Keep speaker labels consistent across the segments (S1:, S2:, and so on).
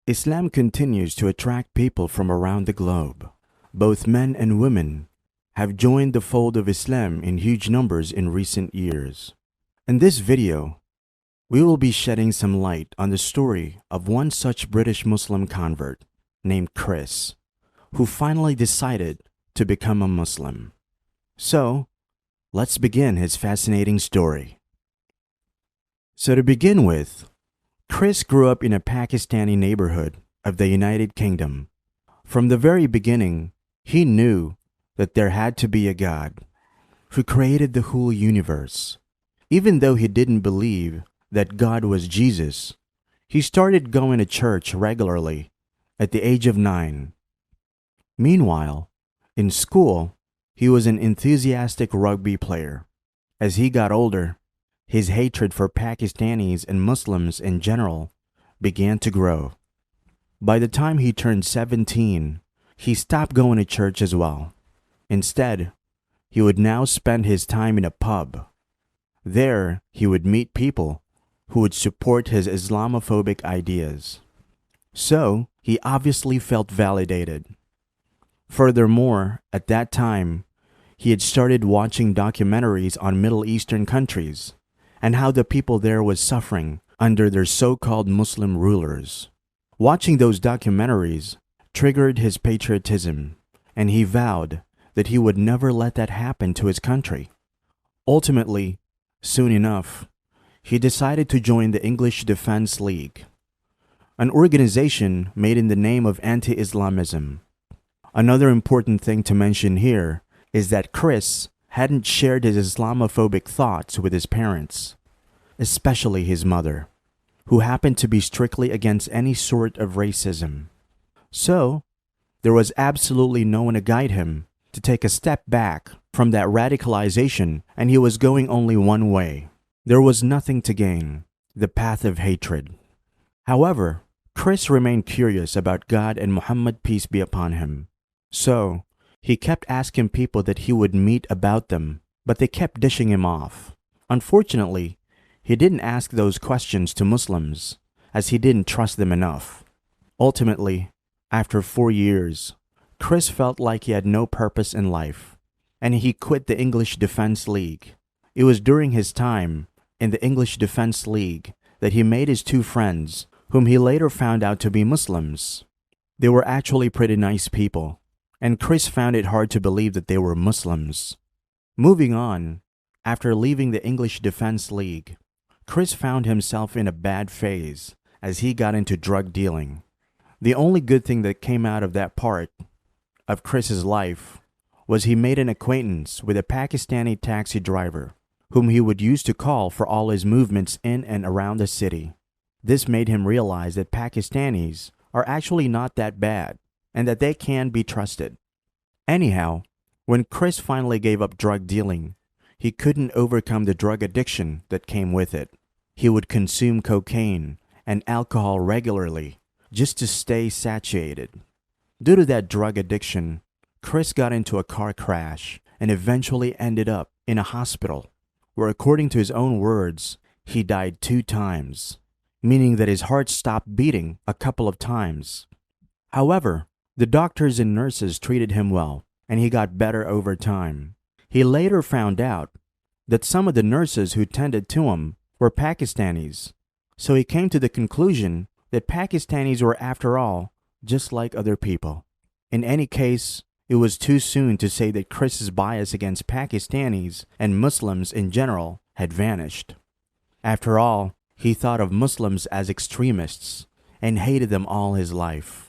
S1: Islam continues to attract people from around the globe. Both men and women have joined the fold of Islam in huge numbers in recent years. In this video, we will be shedding some light on the story of one such British Muslim convert named Chris, who finally decided to become a Muslim. So, let's begin his fascinating story. So to begin with, Chris grew up in a Pakistani neighborhood of the United Kingdom. From the very beginning, he knew that there had to be a God who created the whole universe. Even though he didn't believe that God was Jesus, he started going to church regularly at the age of 9. Meanwhile, in school, he was an enthusiastic rugby player. As he got older, his hatred for Pakistanis and Muslims in general began to grow. By the time he turned 17, he stopped going to church as well. Instead, he would now spend his time in a pub. There, he would meet people who would support his Islamophobic ideas. So, he obviously felt validated. Furthermore, at that time, he had started watching documentaries on Middle Eastern countries and how the people there was suffering under their so-called Muslim rulers. Watching those documentaries triggered his patriotism, and he vowed that he would never let that happen to his country. Ultimately, soon enough, he decided to join the English Defense League, an organization made in the name of anti-Islamism. Another important thing to mention here is that Chris hadn't shared his Islamophobic thoughts with his parents, especially his mother, who happened to be strictly against any sort of racism. So, there was absolutely no one to guide him to take a step back from that radicalization, and he was going only one way. There was nothing to gain, the path of hatred. However, Chris remained curious about God and Muhammad, peace be upon him. So, he kept asking people that he would meet about them, but they kept dishing him off. Unfortunately, he didn't ask those questions to Muslims, as he didn't trust them enough. Ultimately, after 4 years, Chris felt like he had no purpose in life, and he quit the English Defense League. It was during his time in the English Defense League that he made his 2 friends, whom he later found out to be Muslims. They were actually pretty nice people, and Chris found it hard to believe that they were Muslims. Moving on, after leaving the English Defense League, Chris found himself in a bad phase as he got into drug dealing. The only good thing that came out of that part of Chris's life was he made an acquaintance with a Pakistani taxi driver whom he would use to call for all his movements in and around the city. This made him realize that Pakistanis are actually not that bad and that they can be trusted. Anyhow, when Chris finally gave up drug dealing, he couldn't overcome the drug addiction that came with it. He would consume cocaine and alcohol regularly just to stay satiated. Due to that drug addiction, Chris got into a car crash and eventually ended up in a hospital where, according to his own words, he died 2 times, meaning that his heart stopped beating a couple of times. However, the doctors and nurses treated him well, and he got better over time. He later found out that some of the nurses who tended to him were Pakistanis, so he came to the conclusion that Pakistanis were, after all, just like other people. In any case, it was too soon to say that Chris's bias against Pakistanis and Muslims in general had vanished. After all, he thought of Muslims as extremists and hated them all his life.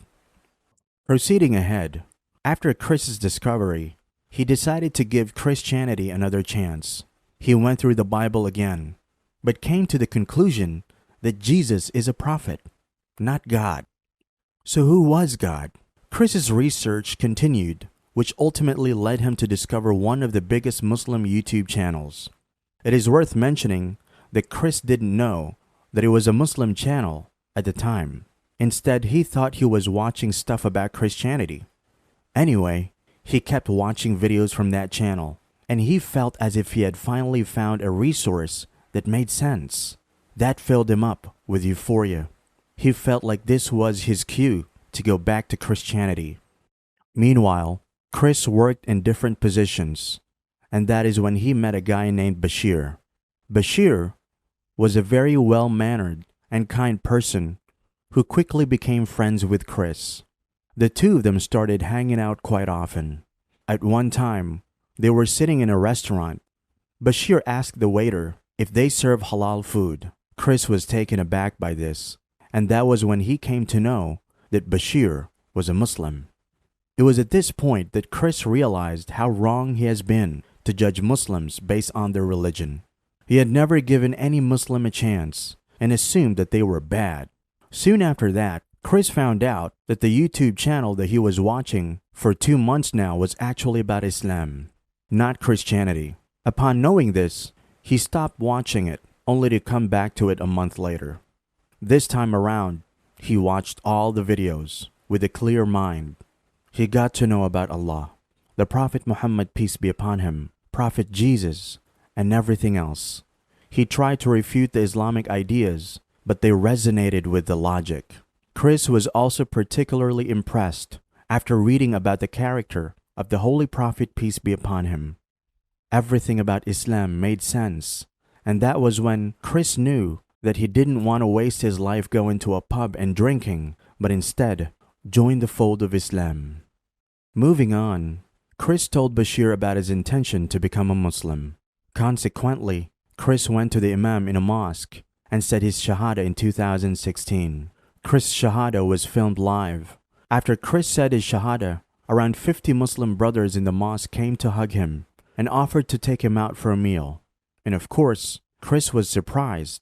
S1: Proceeding ahead, after Chris's discovery, he decided to give Christianity another chance. He went through the Bible again, but came to the conclusion that Jesus is a prophet, not God. So who was God? Chris's research continued, which ultimately led him to discover one of the biggest Muslim YouTube channels. It is worth mentioning that Chris didn't know that it was a Muslim channel at the time. Instead, he thought he was watching stuff about Christianity. Anyway, he kept watching videos from that channel, and he felt as if he had finally found a resource that made sense. That filled him up with euphoria. He felt like this was his cue to go back to Christianity. Meanwhile, Chris worked in different positions, and that is when he met a guy named Bashir. Bashir was a very well-mannered and kind person who quickly became friends with Chris. The two of them started hanging out quite often. At one time, they were sitting in a restaurant. Bashir asked the waiter if they serve halal food. Chris was taken aback by this, and that was when he came to know that Bashir was a Muslim. It was at this point that Chris realized how wrong he has been to judge Muslims based on their religion. He had never given any Muslim a chance and assumed that they were bad. Soon after that, Chris found out that the YouTube channel that he was watching for 2 months now was actually about Islam, not Christianity. Upon knowing this, he stopped watching it, only to come back to it a month later. This time around, he watched all the videos with a clear mind. He got to know about Allah, the Prophet Muhammad, peace be upon him, Prophet Jesus, and everything else. He tried to refute the Islamic ideas, but they resonated with the logic. Chris was also particularly impressed after reading about the character of the Holy Prophet, peace be upon him. Everything about Islam made sense, and that was when Chris knew that he didn't want to waste his life going to a pub and drinking, but instead join the fold of Islam. Moving on, Chris told Bashir about his intention to become a Muslim. Consequently, Chris went to the Imam in a mosque and said his Shahada in 2016. Chris' Shahada was filmed live. After Chris said his Shahada, around 50 Muslim brothers in the mosque came to hug him and offered to take him out for a meal. And of course, Chris was surprised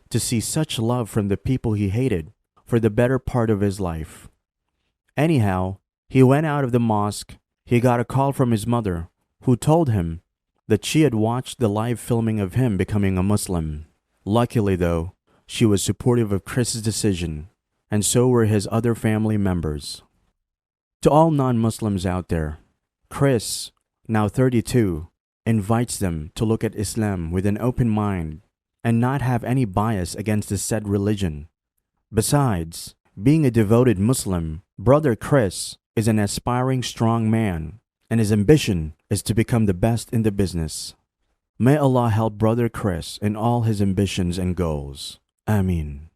S1: to see such love from the people he hated for the better part of his life. Anyhow, he went out of the mosque. He got a call from his mother, who told him that she had watched the live filming of him becoming a Muslim. Luckily though, she was supportive of Chris's decision, and so were his other family members. To all non-Muslims out there, Chris, now 32, invites them to look at Islam with an open mind and not have any bias against the said religion. Besides, being a devoted Muslim, Brother Chris is an aspiring strong man, and his ambition is to become the best in the business. May Allah help Brother Chris in all his ambitions and goals. Ameen.